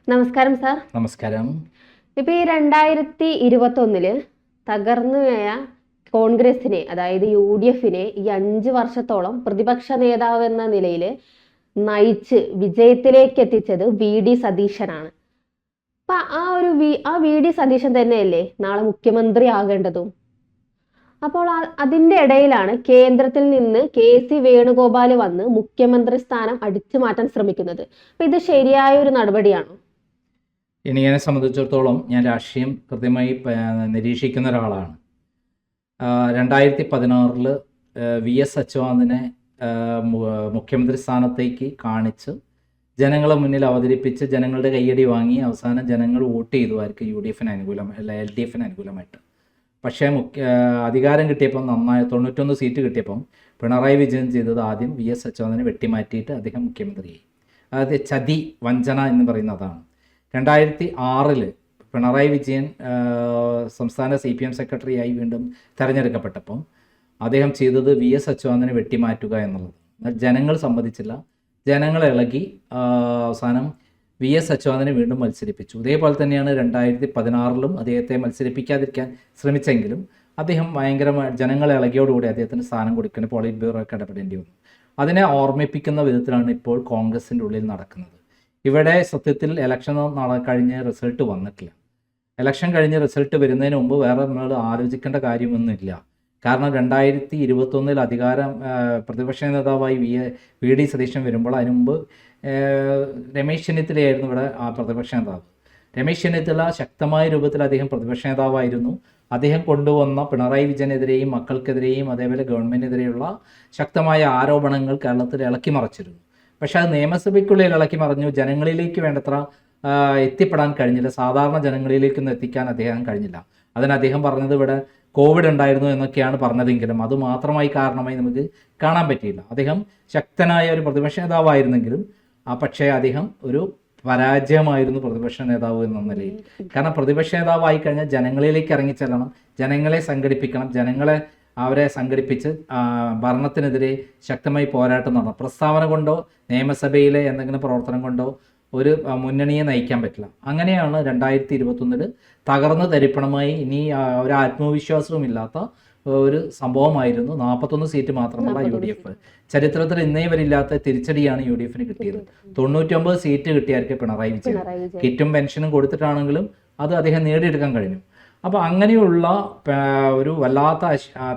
നമസ്കാരം സാർ. നമസ്കാരം. ഇപ്പോൾ ഈ 2021 തകർന്നുപോയ കോൺഗ്രസിനെ, അതായത് UDFനെ ഈ 5 വർഷത്തോളം പ്രതിപക്ഷ നേതാവ് എന്ന നിലയിൽ നയിച്ച് വിജയത്തിലേക്ക് എത്തിച്ചത് VD സതീശനാണ്. അപ്പം ആ VD സതീശൻ തന്നെയല്ലേ നാളെ മുഖ്യമന്ത്രി ആകേണ്ടതും? അപ്പോൾ അതിൻ്റെ ഇടയിലാണ് കേന്ദ്രത്തിൽ നിന്ന് KC വേണുഗോപാൽ വന്ന് മുഖ്യമന്ത്രി സ്ഥാനം അടിച്ചു മാറ്റാൻ ശ്രമിക്കുന്നത്. അപ്പം ഇത് ശരിയായ ഒരു നടപടിയാണോ? എന്നെ സംബന്ധിച്ചിടത്തോളം ഞാൻ രാഷ്ട്രീയം കൃത്യമായി നിരീക്ഷിക്കുന്ന ഒരാളാണ്. 2016 VS അച്യുതാനന്ദനെ മുഖ്യമന്ത്രി സ്ഥാനത്തേക്ക് കാണിച്ച് ജനങ്ങളെ മുന്നിൽ അവതരിപ്പിച്ച് ജനങ്ങളുടെ കയ്യടി വാങ്ങി അവസാനം ജനങ്ങൾ വോട്ട് ചെയ്തുമായിരിക്കും UDFന് അനുകൂലം അല്ല LDFന് അനുകൂലമായിട്ട്. പക്ഷേ അധികാരം കിട്ടിയപ്പം 91 സീറ്റ് കിട്ടിയപ്പം പിണറായി വിജയൻ ചെയ്തത് ആദ്യം VS അച്യുതാനന്ദനെ വെട്ടിമാറ്റിയിട്ട് അദ്ദേഹം മുഖ്യമന്ത്രിയായി. അതായത് ചതി വഞ്ചന എന്ന് പറയുന്നതാണ്. 2006 പിണറായി വിജയൻ സംസ്ഥാന CPM സെക്രട്ടറിയായി വീണ്ടും തെരഞ്ഞെടുക്കപ്പെട്ടപ്പം അദ്ദേഹം ചെയ്തത് VS അച്യുതാനന്ദനെ വെട്ടിമാറ്റുക എന്നുള്ളത്. ജനങ്ങൾ സമ്മതിച്ചില്ല, ജനങ്ങൾ ഇളകി അവസാനം VS അച്യുതാനന്ദനെ വീണ്ടും മത്സരിപ്പിച്ചു. ഇതേപോലെ തന്നെയാണ് 2016 അദ്ദേഹത്തെ മത്സരിപ്പിക്കാതിരിക്കാൻ ശ്രമിച്ചെങ്കിലും അദ്ദേഹം ഭയങ്കരമായി ജനങ്ങളെ ഇളകിയോടുകൂടി അദ്ദേഹത്തിന് സ്ഥാനം കൊടുക്കുന്ന പോളിറ്റ് ബ്യൂറോയ്ക്ക് ഇടപെടേണ്ടി വന്നു. അതിനെ ഓർമ്മിപ്പിക്കുന്ന വിധത്തിലാണ് ഇപ്പോൾ കോൺഗ്രസിൻ്റെ ഉള്ളിൽ നടക്കുന്നത്. ഇവിടെ സത്യത്തിൽ ഇലക്ഷൻ കഴിഞ്ഞ് റിസൾട്ട് വന്നിട്ടില്ല. ഇലക്ഷൻ കഴിഞ്ഞ് റിസൾട്ട് വരുന്നതിന് മുമ്പ് വേറെ നമ്മൾ ആലോചിക്കേണ്ട കാര്യമൊന്നുമില്ല. കാരണം 2021 പ്രതിപക്ഷ നേതാവായി VD സതീശൻ വരുമ്പോൾ അതിനു മുമ്പ് രമേശ് ചെന്നിത്തലയായിരുന്നു ഇവിടെ പ്രതിപക്ഷ നേതാവ്. രമേശ് ചെന്നിത്തല ശക്തമായ രൂപത്തിൽ അദ്ദേഹം പ്രതിപക്ഷ നേതാവായിരുന്നു. അദ്ദേഹം കൊണ്ടുവന്ന പിണറായി വിജയനെതിരെയും മക്കൾക്കെതിരെയും അതേപോലെ ഗവൺമെൻറ്റിനെതിരെയുള്ള ശക്തമായ ആരോപണങ്ങൾ കേരളത്തിൽ ഇളക്കി മറിച്ചിരുന്നു. പക്ഷേ അത് നിയമസഭയ്ക്കുള്ളിൽ ഇളക്കി മറിഞ്ഞു. ജനങ്ങളിലേക്ക് വേണ്ടത്ര എത്തിപ്പെടാൻ കഴിഞ്ഞില്ല. സാധാരണ ജനങ്ങളിലേക്കൊന്നും എത്തിക്കാൻ അദ്ദേഹം കഴിഞ്ഞില്ല. അതിന് അദ്ദേഹം പറഞ്ഞത് ഇവിടെ കോവിഡ് ഉണ്ടായിരുന്നു എന്നൊക്കെയാണ് പറഞ്ഞതെങ്കിലും അത് മാത്രമായി കാരണമായി നമുക്ക് കാണാൻ പറ്റിയില്ല. അദ്ദേഹം ശക്തനായ ഒരു പ്രതിപക്ഷ നേതാവായിരുന്നെങ്കിലും പക്ഷേ അദ്ദേഹം ഒരു പരാജയമായിരുന്നു പ്രതിപക്ഷ നേതാവ് എന്ന നിലയിൽ. കാരണം പ്രതിപക്ഷ നേതാവായി കഴിഞ്ഞാൽ ജനങ്ങളിലേക്ക് ഇറങ്ങിച്ചെല്ലണം, ജനങ്ങളെ സംഘടിപ്പിക്കണം, അവരെ സംഘടിപ്പിച്ച് ഭരണത്തിനെതിരെ ശക്തമായി പോരാട്ടം നടത്തണം. പ്രസ്താവന കൊണ്ടോ നിയമസഭയിലെ എന്തെങ്കിലും പ്രവർത്തനം കൊണ്ടോ ഒരു മുന്നണിയെ നയിക്കാൻ പറ്റില്ല. അങ്ങനെയാണ് 2021 തകർന്ന് തരിപ്പണമായി ഇനി ഒരു ആത്മവിശ്വാസവും ഇല്ലാത്ത ഒരു സംഭവമായിരുന്നു. 41 സീറ്റ് മാത്രമുള്ള UDF. ചരിത്രത്തിൽ ഇന്നേ വരില്ലാത്ത തിരിച്ചടിയാണ് UDFന് കിട്ടിയത്. 99 സീറ്റ് കിട്ടിയായിരിക്കും പിണറായി വിജയൻ. കിറ്റും പെൻഷനും കൊടുത്തിട്ടാണെങ്കിലും അത് അദ്ദേഹം നേടിയെടുക്കാൻ കഴിഞ്ഞു. അപ്പോൾ അങ്ങനെയുള്ള ഒരു വല്ലാത്ത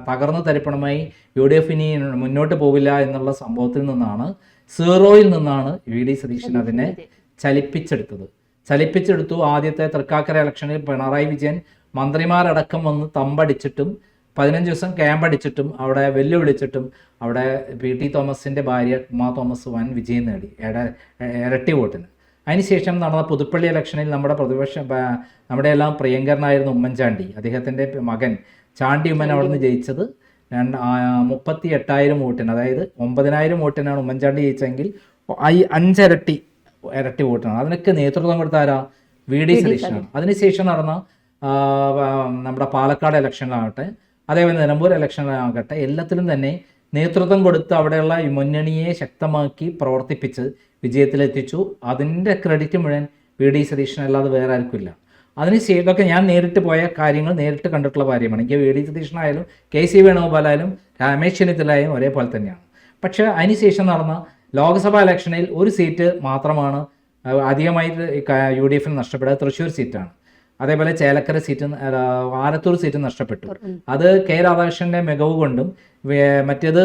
തകർന്ന് തരിപ്പണമായി UDF ഇനി മുന്നോട്ട് പോവില്ല എന്നുള്ള സംഭവത്തിൽ നിന്നാണ്, സീറോയിൽ നിന്നാണ് VD സതീശൻ അതിനെ ചലിപ്പിച്ചെടുത്തു. ആദ്യത്തെ തൃക്കാക്കര ഇലക്ഷനിൽ പിണറായി വിജയൻ മന്ത്രിമാരടക്കം വന്ന് തമ്പടിച്ചിട്ടും 15 ദിവസം ക്യാമ്പടിച്ചിട്ടും അവിടെ വെല്ലുവിളിച്ചിട്ടും അവിടെ PT തോമസിൻ്റെ ഭാര്യ ഉമാ തോമസ് വൻ വിജയം നേടി, ഇരട്ടി വോട്ടിന്. അതിനുശേഷം നടന്ന പുതുപ്പള്ളി ഇലക്ഷനിൽ നമ്മുടെ എല്ലാം പ്രിയങ്കരനായിരുന്ന ഉമ്മൻചാണ്ടി, അദ്ദേഹത്തിൻ്റെ മകൻ ചാണ്ടി ഉമ്മൻ അവിടെ നിന്ന് ജയിച്ചത് 38,000 വോട്ടിന്, അതായത് 9,000 വോട്ടിനാണ് ഉമ്മൻചാണ്ടി ജയിച്ചെങ്കിൽ 5 ഇരട്ടി വോട്ടിനാണ്. അതിനൊക്കെ നേതൃത്വം കൊടുത്ത ആരാ? VD സതീശനാണ്. അതിനുശേഷം നടന്ന നമ്മുടെ പാലക്കാട് ഇലക്ഷനിലാകട്ടെ അതേപോലെ നിലമ്പൂർ ഇലക്ഷനിലാകട്ടെ എല്ലാത്തിലും തന്നെ നേതൃത്വം കൊടുത്ത് അവിടെയുള്ള മുന്നണിയെ ശക്തമാക്കി പ്രവർത്തിപ്പിച്ച് വിജയത്തിലെത്തിച്ചു. അതിൻ്റെ ക്രെഡിറ്റ് മുഴുവൻ VD സതീശൻ അല്ലാതെ വേറെ ആർക്കില്ല. ഇതൊക്കെ ഞാൻ നേരിട്ട് പോയ കാര്യങ്ങൾ, നേരിട്ട് കണ്ടിട്ടുള്ള കാര്യമാണ്. എനിക്ക് VD സതീശനായാലും KC വേണുഗോപാലായാലും രമേശ് ചെന്നിത്തലായാലും ഒരേപോലെ തന്നെയാണ്. പക്ഷേ അതിനുശേഷം നടന്ന ലോക്സഭാ ഇലക്ഷനിൽ ഒരു സീറ്റ് മാത്രമാണ് അധികമായിട്ട് UDFന് നഷ്ടപ്പെടുക, തൃശ്ശൂർ സീറ്റാണ്. അതേപോലെ ചേലക്കര സീറ്റ്, ആലത്തൂർ സീറ്റ് നഷ്ടപ്പെട്ടു. അത് K രാധാകൃഷ്ണൻ്റെ മികവ് കൊണ്ടും മറ്റേത്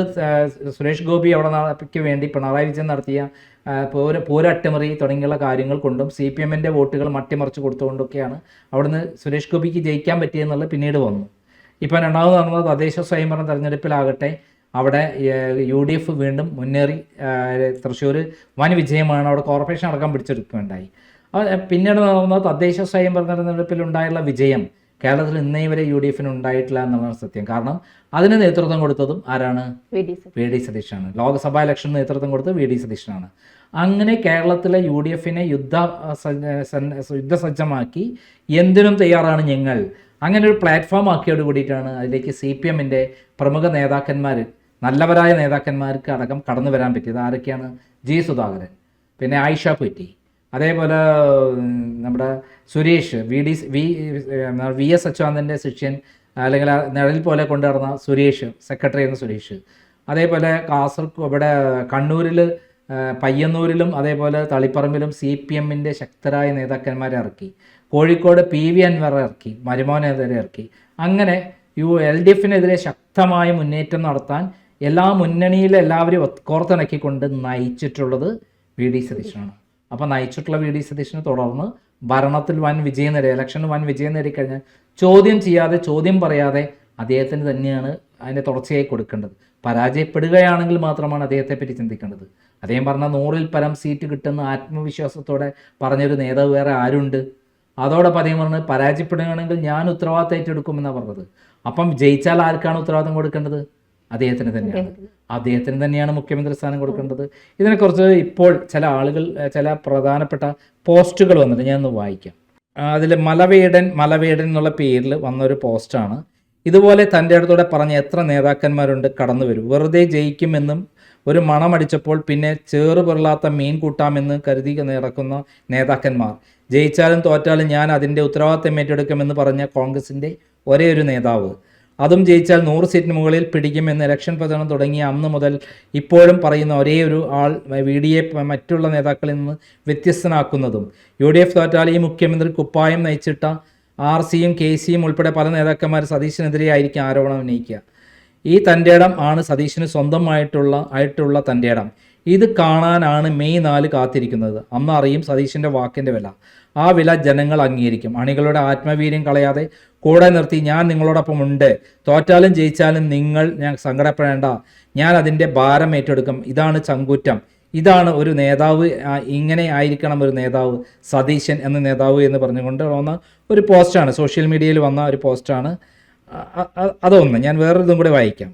സുരേഷ് ഗോപി അവിടെ വേണ്ടി പിണറായി വിജയൻ നടത്തിയ പൂര അട്ടിമറി തുടങ്ങിയുള്ള കാര്യങ്ങൾ കൊണ്ടും CPMൻ്റെ വോട്ടുകൾ മട്ടിമറിച്ച് കൊടുത്തുകൊണ്ടൊക്കെയാണ് അവിടുന്ന് സുരേഷ് ഗോപിക്ക് ജയിക്കാൻ പറ്റിയെന്നുള്ളത് പിന്നീട് വന്നു. ഇപ്പം രണ്ടാമത് നടന്നത് തദ്ദേശ സ്വയംഭരണ തെരഞ്ഞെടുപ്പിലാകട്ടെ അവിടെ UDF വീണ്ടും മുന്നേറി. തൃശ്ശൂർ വൻ വിജയമാണ്, അവിടെ കോർപ്പറേഷൻ അടക്കം പിടിച്ചെടുക്കുകയുണ്ടായി. പിന്നീട് നടന്ന തദ്ദേശ സ്വയംഭരണ തെരഞ്ഞെടുപ്പിലുണ്ടായുള്ള വിജയം കേരളത്തിൽ ഇന്നേ വരെ UDFന് ഉണ്ടായിട്ടില്ല എന്നുള്ളതാണ് സത്യം. കാരണം അതിന് നേതൃത്വം കൊടുത്തതും ആരാണ്? VD സതീശനാണ്. ലോക്സഭാ ഇലക്ഷന് നേതൃത്വം കൊടുത്തത് VD സതീശനാണ്. അങ്ങനെ കേരളത്തിലെ UDFനെ യുദ്ധസജ്ജമാക്കി എന്തിനും തയ്യാറാണ് ഞങ്ങൾ, അങ്ങനെ ഒരു പ്ലാറ്റ്ഫോം ആക്കിയോട് കൂടിയിട്ടാണ് അതിലേക്ക് CPMൻ്റെ പ്രമുഖ നേതാക്കന്മാർ, നല്ലവരായ നേതാക്കന്മാർക്ക് അടക്കം കടന്നു വരാൻ പറ്റിയത്. ആരൊക്കെയാണ്? G സുധാകരൻ, പിന്നെ ആയിഷ പൊറ്റി, അതേപോലെ നമ്മുടെ സുരേഷ് വി എസ് അച്യുതാനന്ദൻ്റെ ശിഷ്യൻ, അല്ലെങ്കിൽ നിഴൽ പോലെ കൊണ്ടു നടന്ന സുരേഷ്, സെക്രട്ടറി എന്ന സുരേഷ്. അതേപോലെ ഇവിടെ കണ്ണൂരിൽ പയ്യന്നൂരിലും അതേപോലെ തളിപ്പറമ്പിലും CPM-ൻ്റെ ശക്തരായ നേതാക്കന്മാരെ ഇറക്കി. കോഴിക്കോട് PV അൻവറെ ഇറക്കി, മരുമോനെതിരെ ഇറക്കി. അങ്ങനെ LDF-നെതിരെ ശക്തമായ മുന്നേറ്റം നടത്താൻ എല്ലാ മുന്നണിയിലെ എല്ലാവരും കോർത്തിണക്കിക്കൊണ്ട് നയിച്ചിട്ടുള്ളത് VD സതീശനാണ്. അപ്പോൾ നയിച്ചിട്ടുള്ള VD സതീശനെ തുടർന്ന് ഭരണത്തിൽ വൻ വിജയം നേടി, ഇലക്ഷനിൽ വൻ വിജയം നേടിക്കഴിഞ്ഞാൽ ചോദ്യം ചെയ്യാതെ, ചോദ്യം പറയാതെ അദ്ദേഹത്തിന് തന്നെയാണ് അതിൻ്റെ തുടർച്ചയായി കൊടുക്കേണ്ടത്. പരാജയപ്പെടുകയാണെങ്കിൽ മാത്രമാണ് അദ്ദേഹത്തെ പറ്റി ചിന്തിക്കേണ്ടത്. അദ്ദേഹം പറഞ്ഞ 100-ൽ പരം സീറ്റ് കിട്ടുന്ന ആത്മവിശ്വാസത്തോടെ പറഞ്ഞൊരു നേതാവ് വേറെ ആരുണ്ട്? അതോടൊപ്പം അദ്ദേഹം പറഞ്ഞത് പരാജയപ്പെടുകയാണെങ്കിൽ ഞാൻ ഉത്തരവാദിത്തം ഏറ്റെടുക്കുമെന്നാണ് പറഞ്ഞത്. അപ്പം ജയിച്ചാൽ ആർക്കാണ് ഉത്തരവാദിത്തം കൊടുക്കേണ്ടത്? അദ്ദേഹത്തിന് തന്നെയാണ്. അദ്ദേഹത്തിന് തന്നെയാണ് മുഖ്യമന്ത്രി സ്ഥാനം കൊടുക്കേണ്ടത്. ഇതിനെക്കുറിച്ച് ഇപ്പോൾ ചില ആളുകൾ ചില പ്രധാനപ്പെട്ട പോസ്റ്റുകൾ വന്നിട്ട് ഞാനൊന്ന് വായിക്കാം. അതിൽ മലവേടൻ എന്നുള്ള പേരിൽ വന്നൊരു പോസ്റ്റാണ്. ഇതുപോലെ തൻ്റെ അടുത്തോടെ പറഞ്ഞ എത്ര നേതാക്കന്മാരുണ്ട് കടന്നു വരും. വെറുതെ ജയിക്കുമെന്നും ഒരു മണമടിച്ചപ്പോൾ പിന്നെ ചേറ് പൊരുളാത്ത മീൻ കൂട്ടാമെന്ന് കരുതി നടക്കുന്ന നേതാക്കന്മാർ. ജയിച്ചാലും തോറ്റാലും ഞാൻ അതിൻ്റെ ഉത്തരവാദിത്തം ഏറ്റെടുക്കുമെന്ന് പറഞ്ഞ കോൺഗ്രസിൻ്റെ ഒരേ ഒരു നേതാവ്. അതും ജയിച്ചാൽ 100 സീറ്റിന് മുകളിൽ പിടിക്കുമെന്ന് ഇലക്ഷൻ പ്രചരണം തുടങ്ങിയ അന്ന് മുതൽ ഇപ്പോഴും പറയുന്ന ഒരേ ഒരു ആൾ VDയെ മറ്റുള്ള നേതാക്കളിൽ നിന്ന് വ്യത്യസ്തനാക്കുന്നതും. UDF തോറ്റാൽ ഈ മുഖ്യമന്ത്രി കുപ്പായം നയിച്ചിട്ട RCയും KCയും ഉൾപ്പെടെ പല നേതാക്കന്മാർ സതീശനെതിരെയായിരിക്കും ആരോപണം ഉന്നയിക്കുക. ഈ തൻ്റെ ഇടം ആണ് സതീശന് സ്വന്തമായിട്ടുള്ള തൻ്റെ ഇടം. ഇത് കാണാനാണ് മെയ് 4 കാത്തിരിക്കുന്നത്. അന്ന് അറിയും സതീശൻ്റെ വാക്കിൻ്റെ വില. ആ വില ജനങ്ങൾ അംഗീകരിക്കും. അണികളുടെ ആത്മവീര്യം കളയാതെ കൂടെ നിർത്തി ഞാൻ നിങ്ങളോടൊപ്പം ഉണ്ട്, തോറ്റാലും ജയിച്ചാലും ഞാൻ സങ്കടപ്പെടേണ്ട, ഞാൻ അതിൻ്റെ ഭാരം ഏറ്റെടുക്കും. ഇതാണ് ചങ്കൂറ്റം, ഇതാണ് ഒരു നേതാവ്, ഇങ്ങനെ ആയിരിക്കണം ഒരു നേതാവ്, സതീശൻ എന്ന നേതാവ് എന്ന് പറഞ്ഞുകൊണ്ട് വന്ന ഒരു പോസ്റ്റാണ്, സോഷ്യൽ മീഡിയയിൽ വന്ന ഒരു പോസ്റ്റാണ്. അതൊന്ന് ഞാൻ വേറൊരിതും കൂടെ വായിക്കാം.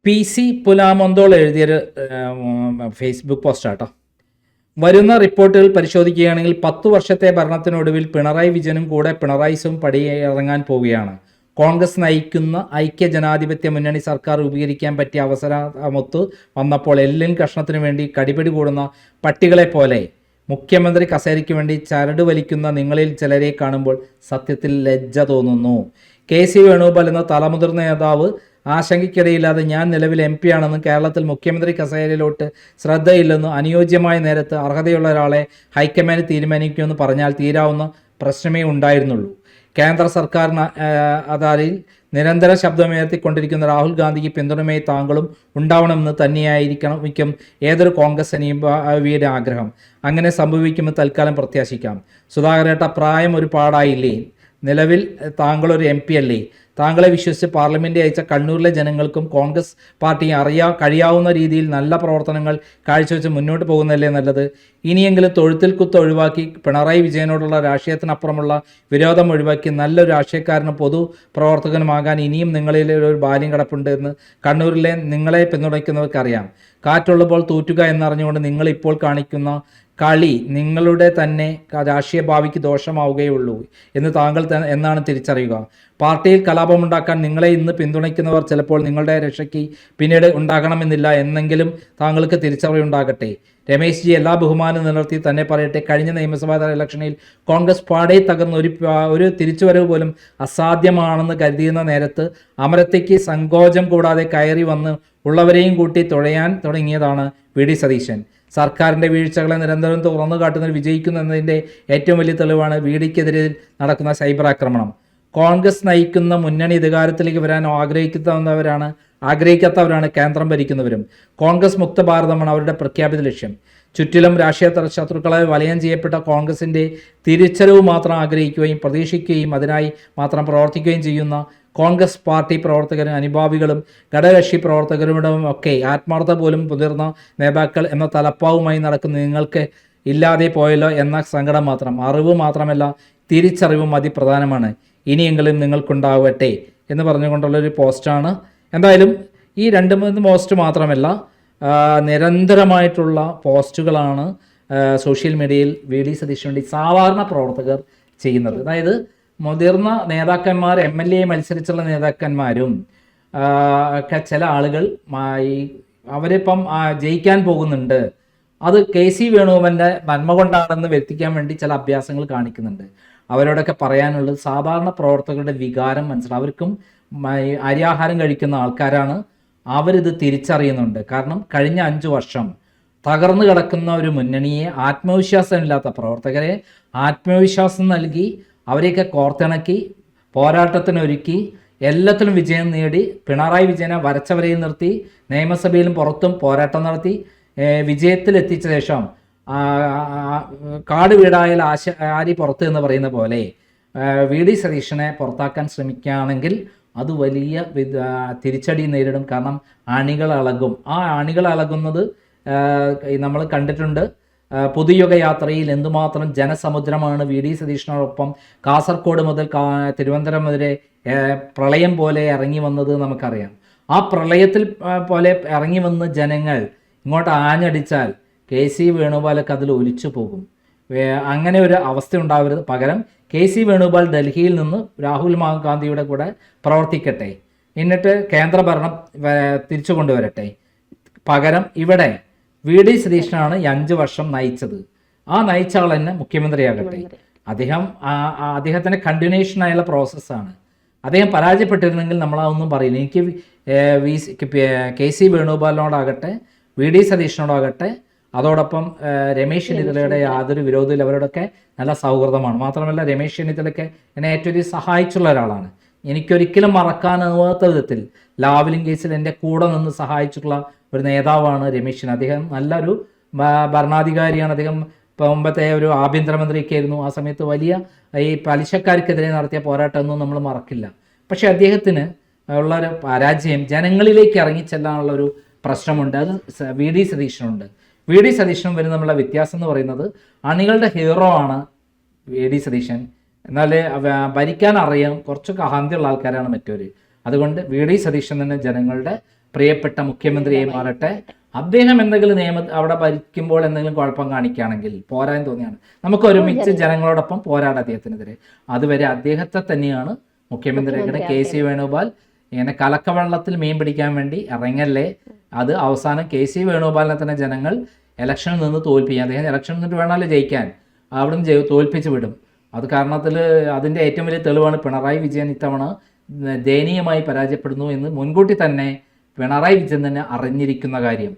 PC പുലാമന്തോൾ എഴുതിയൊരു ഫേസ്ബുക്ക് പോസ്റ്റാട്ടോ. വരുന്ന റിപ്പോർട്ടുകൾ പരിശോധിക്കുകയാണെങ്കിൽ 10 വർഷത്തെ ഭരണത്തിനൊടുവിൽ പിണറായി വിജയനും കൂടെ പിണറായിസും പടിയിറങ്ങാൻ പോവുകയാണ്. കോൺഗ്രസ് നയിക്കുന്ന ഐക്യ ജനാധിപത്യ മുന്നണി സർക്കാർ രൂപീകരിക്കാൻ പറ്റിയ അവസരമൊത്തു വന്നപ്പോൾ എല്ലിൻ കഷ്ണത്തിനു വേണ്ടി കടിപിടി കൂടുന്ന പട്ടികളെ പോലെ മുഖ്യമന്ത്രി കസേരയ്ക്ക് വേണ്ടി ചരട് വലിക്കുന്ന നിങ്ങളിൽ ചിലരെ കാണുമ്പോൾ സത്യത്തിൽ ലജ്ജ തോന്നുന്നു. KC വേണുഗോപാൽ എന്ന തലമുതിർന്ന നേതാവ് ആശങ്കയ്ക്കിടയില്ലാതെ ഞാൻ നിലവിൽ MP ആണെന്നും കേരളത്തിൽ മുഖ്യമന്ത്രി കസേരയിലോട്ട് ശ്രദ്ധയില്ലെന്നും അനുയോജ്യമായ നേരത്ത് അർഹതയുള്ള ഒരാളെ ഹൈക്കമാൻഡ് തീരുമാനിക്കുമെന്ന് പറഞ്ഞാൽ തീരാവുന്ന പ്രശ്നമേ ഉണ്ടായിരുന്നുള്ളൂ. കേന്ദ്ര സർക്കാരിന് അതാരിൽ നിരന്തരം ശബ്ദമുയർത്തിക്കൊണ്ടിരിക്കുന്ന രാഹുൽ ഗാന്ധിക്ക് പിന്തുണയുമായി താങ്കളും ഉണ്ടാവണമെന്ന് തന്നെയായിരിക്കണം മിക്കം ഏതൊരു കോൺഗ്രസ് അനുഭാവിയുടെ ആഗ്രഹം. അങ്ങനെ സംഭവിക്കുമെന്ന് തൽക്കാലം പ്രത്യാശിക്കാം. സുധാകരേട്ട, പ്രായം ഒരു പാടായില്ലേ? നിലവിൽ താങ്കളൊരു MP അല്ലേ? താങ്കളെ വിശ്വസിച്ച് പാർലമെൻറ്റ് അയച്ച കണ്ണൂരിലെ ജനങ്ങൾക്കും കോൺഗ്രസ് പാർട്ടി കഴിയാവുന്ന രീതിയിൽ നല്ല പ്രവർത്തനങ്ങൾ കാഴ്ചവെച്ച് മുന്നോട്ട് പോകുന്നതല്ലേ നല്ലത്? ഇനിയെങ്കിലും തൊഴുത്തിൽ കുത്ത് ഒഴിവാക്കി പിണറായി വിജയനോടുള്ള രാഷ്ട്രീയത്തിനപ്പുറമുള്ള വിരോധം ഒഴിവാക്കി നല്ലൊരു രാഷ്ട്രീയക്കാരനും പൊതു പ്രവർത്തകനുമാകാൻ ഇനിയും നിങ്ങളിൽ ഒരു ബാല്യം കിടപ്പുണ്ട് എന്ന് കണ്ണൂരിലെ നിങ്ങളെ പിന്തുണയ്ക്കുന്നവർക്കറിയാം. കാറ്റുള്ളപ്പോൾ തൂറ്റുക എന്നറിഞ്ഞുകൊണ്ട് നിങ്ങളിപ്പോൾ കാണിക്കുന്ന കളി നിങ്ങളുടെ തന്നെ രാഷ്ട്രീയ ഭാവിക്ക് ദോഷമാവുകയുള്ളൂ എന്ന് താങ്കൾ എന്നാണ് തിരിച്ചറിയുക. പാർട്ടിയിൽ കലാപമുണ്ടാക്കാൻ നിങ്ങളെ ഇന്ന് പിന്തുണയ്ക്കുന്നവർ ചിലപ്പോൾ നിങ്ങളുടെ രക്ഷയ്ക്ക് പിന്നീട് ഉണ്ടാകണമെന്നില്ല എന്നെങ്കിലും താങ്കൾക്ക് തിരിച്ചറിവുണ്ടാകട്ടെ. രമേശ് ജി എല്ലാ ബഹുമാനം നിലനിർത്തി തന്നെ പറയട്ടെ, കഴിഞ്ഞ നിയമസഭാ ഇലക്ഷനിൽ കോൺഗ്രസ് പാടെ തകർന്ന ഒരു തിരിച്ചുവരവ് പോലും അസാധ്യമാണെന്ന് കരുതിയുന്ന നേരത്ത് അമരത്തേക്ക് സങ്കോചം കൂടാതെ കയറി വന്ന് ഉള്ളവരെയും കൂട്ടി തുഴയാൻ തുടങ്ങിയതാണ് VD സതീശൻ. സർക്കാരിൻ്റെ വീഴ്ചകളെ നിരന്തരം തുറന്നു കാട്ടുന്നതിൽ വിജയിക്കുന്നു എന്നതിൻ്റെ ഏറ്റവും വലിയ തെളിവാണ് VDക്കെതിരെ നടക്കുന്ന സൈബർ ആക്രമണം. കോൺഗ്രസ് നയിക്കുന്ന മുന്നണി അധികാരത്തിലേക്ക് വരാൻ ആഗ്രഹിക്കാത്തവരാണ് കേന്ദ്രം ഭരിക്കുന്നവരും. കോൺഗ്രസ് മുക്ത ഭാരതമാണ് അവരുടെ പ്രഖ്യാപിത ലക്ഷ്യം. ചുറ്റിലും രാഷ്ട്രീയ ശത്രുക്കളെ വലയം ചെയ്യപ്പെട്ട കോൺഗ്രസിൻ്റെ തിരിച്ചറിവ് മാത്രം ആഗ്രഹിക്കുകയും പ്രതീക്ഷിക്കുകയും അതിനായി മാത്രം പ്രവർത്തിക്കുകയും ചെയ്യുന്ന കോൺഗ്രസ് പാർട്ടി പ്രവർത്തകരും അനുഭാവികളും ഘടകകക്ഷി പ്രവർത്തകരും ഒക്കെ ആത്മാർത്ഥ പോലും മുതിർന്ന നേതാക്കൾ എന്ന തലപ്പാവുമായി നടക്കുന്ന നിങ്ങൾക്ക് ഇല്ലാതെ പോയല്ലോ എന്ന സങ്കടം മാത്രം. അറിവ് മാത്രമല്ല, തിരിച്ചറിവും അതിപ്രധാനമാണ്. ഇനിയെങ്കിലും നിങ്ങൾക്കുണ്ടാവട്ടെ എന്ന് പറഞ്ഞുകൊണ്ടുള്ളൊരു പോസ്റ്റാണ്. എന്തായാലും ഈ 2-3 പോസ്റ്റ് മാത്രമല്ല, നിരന്തരമായിട്ടുള്ള പോസ്റ്റുകളാണ് സോഷ്യൽ മീഡിയയിൽ VD സതീശന് വേണ്ടി സാധാരണ പ്രവർത്തകർ ചെയ്യുന്നത്. അതായത് മുതിർന്ന നേതാക്കന്മാർ, MLA മത്സരിച്ചുള്ള നേതാക്കന്മാരും ഒക്കെ ചില ആളുകൾ അവരിപ്പം ജയിക്കാൻ പോകുന്നുണ്ട്, അത് KC വേണുഗോപാലിൻ്റെ നന്മ കൊണ്ടാണെന്ന് വരുത്തിക്കാൻ വേണ്ടി ചില അഭ്യാസങ്ങൾ കാണിക്കുന്നുണ്ട്. അവരോടൊക്കെ പറയാനുള്ളത് സാധാരണ പ്രവർത്തകരുടെ വികാരം മനസ്സിലാവും. അവർക്കും അരിയാഹാരം കഴിക്കുന്ന ആൾക്കാരാണ്, അവരിത് തിരിച്ചറിയുന്നുണ്ട്. കാരണം കഴിഞ്ഞ 5 വർഷം തകർന്നു കിടക്കുന്ന ഒരു മുന്നണിയെ, ആത്മവിശ്വാസമില്ലാത്ത പ്രവർത്തകരെ ആത്മവിശ്വാസം നൽകി അവരെയൊക്കെ കോർത്തിണക്കി പോരാട്ടത്തിനൊരുക്കി എല്ലാത്തിലും വിജയം നേടി പിണറായി വിജയനെ വരച്ചവരെയും നിർത്തി നിയമസഭയിലും പുറത്തും പോരാട്ടം നടത്തി വിജയത്തിലെത്തിച്ച ശേഷം കാട് വീടായാൽ ആരി പുറത്ത് എന്ന് പറയുന്ന പോലെ VD സതീശനെ പുറത്താക്കാൻ ശ്രമിക്കുകയാണെങ്കിൽ അത് വലിയ തിരിച്ചടി നേരിടും. കാരണം അണികൾ ഇളകും. ആ അണികൾ ഇളകുന്നത് നമ്മൾ കണ്ടിട്ടുണ്ട്. പുതുയുഗ യാത്രയിൽ എന്തുമാത്രം ജനസമുദ്രമാണ് VD സതീശനോടൊപ്പം കാസർഗോഡ് മുതൽ തിരുവനന്തപുരം വരെ പ്രളയം പോലെ ഇറങ്ങി വന്നത് നമുക്കറിയാം. ആ പ്രളയത്തിൽ പോലെ ഇറങ്ങി വന്ന് ജനങ്ങൾ ഇങ്ങോട്ട് ആഞ്ഞടിച്ചാൽ KC വേണുഗോപാലൊക്കെ അതിൽ ഒലിച്ചു പോകും. അങ്ങനെ ഒരു അവസ്ഥ ഉണ്ടാവരുത്. പകരം KC വേണുഗോപാൽ ഡൽഹിയിൽ നിന്ന് രാഹുൽ ഗാന്ധിയുടെ കൂടെ പ്രവർത്തിക്കട്ടെ, എന്നിട്ട് കേന്ദ്രഭരണം തിരിച്ചു കൊണ്ടുവരട്ടെ. പകരം ഇവിടെ VD സതീശനാണ് ഈ 5 വർഷം നയിച്ചത്. ആ നയിച്ച ആൾ തന്നെ മുഖ്യമന്ത്രിയാകട്ടെ. അദ്ദേഹത്തിൻ്റെ കണ്ടിന്യൂഷൻ ആയുള്ള പ്രോസസ്സാണ്. അദ്ദേഹം പരാജയപ്പെട്ടിരുന്നെങ്കിൽ നമ്മളതൊന്നും പറയില്ല. എനിക്ക് KC വേണുഗോപാലിനോടാകട്ടെ VD സതീശനോടാകട്ടെ അതോടൊപ്പം രമേശ് ചെന്നിത്തലയുടെ യാതൊരു വിരോധമില്ല. അവരോടൊക്കെ നല്ല സൗഹൃദമാണ്. മാത്രമല്ല രമേശ് ചെന്നിത്തലയ്ക്ക് എന്നെ ഏറ്റവും സഹായിച്ചുള്ള ഒരാളാണ്. എനിക്കൊരിക്കലും മറക്കാനാവാത്ത വിധത്തിൽ ലാവ്ലിംഗ് കേസിൽ എൻ്റെ കൂടെ നിന്ന് സഹായിച്ചിട്ടുള്ള ഒരു നേതാവാണ് രമേശ്. അദ്ദേഹം നല്ലൊരു ഭരണാധികാരിയാണ്. അദ്ദേഹം മുമ്പത്തെ ഒരു ആഭ്യന്തരമന്ത്രിയൊക്കെ ആയിരുന്നു. ആ സമയത്ത് വലിയ ഈ പലിശക്കാർക്കെതിരെ നടത്തിയ പോരാട്ടമൊന്നും നമ്മൾ മറക്കില്ല. പക്ഷേ അദ്ദേഹത്തിന് ഉള്ളൊരു പരാജയം ജനങ്ങളിലേക്ക് ഇറങ്ങിച്ചെല്ലാനുള്ളൊരു പ്രശ്നമുണ്ട്. അത് VD സതീശനുണ്ട്. VD സതീശനും വരും തമ്മിലുള്ള വ്യത്യാസം എന്ന് പറയുന്നത് അണികളുടെ ഹീറോ ആണ് VD സതീശൻ. എന്നാൽ ഭരിക്കാൻ അറിയാം കുറച്ചൊക്കെ അഹന്തിയുള്ള ആൾക്കാരാണ് മറ്റൊരു. അതുകൊണ്ട് VD സതീശൻ തന്നെ ജനങ്ങളുടെ പ്രിയപ്പെട്ട മുഖ്യമന്ത്രിയായി മാറട്ടെ. അദ്ദേഹം എന്തെങ്കിലും അവിടെ ഭരിക്കുമ്പോൾ എന്തെങ്കിലും കുഴപ്പം കാണിക്കുകയാണെങ്കിൽ പോരാൻ തോന്നിയാണ് നമുക്ക് ഒരുമിച്ച് ജനങ്ങളോടൊപ്പം പോരാടാം അദ്ദേഹത്തിനെതിരെ. അതുവരെ അദ്ദേഹത്തെ തന്നെയാണ് മുഖ്യമന്ത്രിയായിട്ട് KC വേണുഗോപാൽ ഇങ്ങനെ കലക്കവെള്ളത്തിൽ മീൻ പിടിക്കാൻ വേണ്ടി ഇറങ്ങല്ലേ. അത് അവസാനം KC വേണുഗോപാലിനെ തന്നെ ജനങ്ങൾ ഇലക്ഷനിൽ നിന്ന് തോൽപ്പിക്കും. അദ്ദേഹം ഇലക്ഷനിൽ നിന്നിട്ട് വേണമല്ലോ ജയിക്കാൻ, അവിടെ നിന്ന് തോൽപ്പിച്ച് വിടും. അത് കാരണത്തിൽ അതിൻ്റെ ഏറ്റവും വലിയ തെളിവാണ് പിണറായി വിജയൻ ഇത്തവണ ദയനീയമായി പരാജയപ്പെടുന്നു എന്ന് മുൻകൂട്ടി തന്നെ പിണറായി വിജയൻ തന്നെ അറിഞ്ഞിരിക്കുന്ന കാര്യം.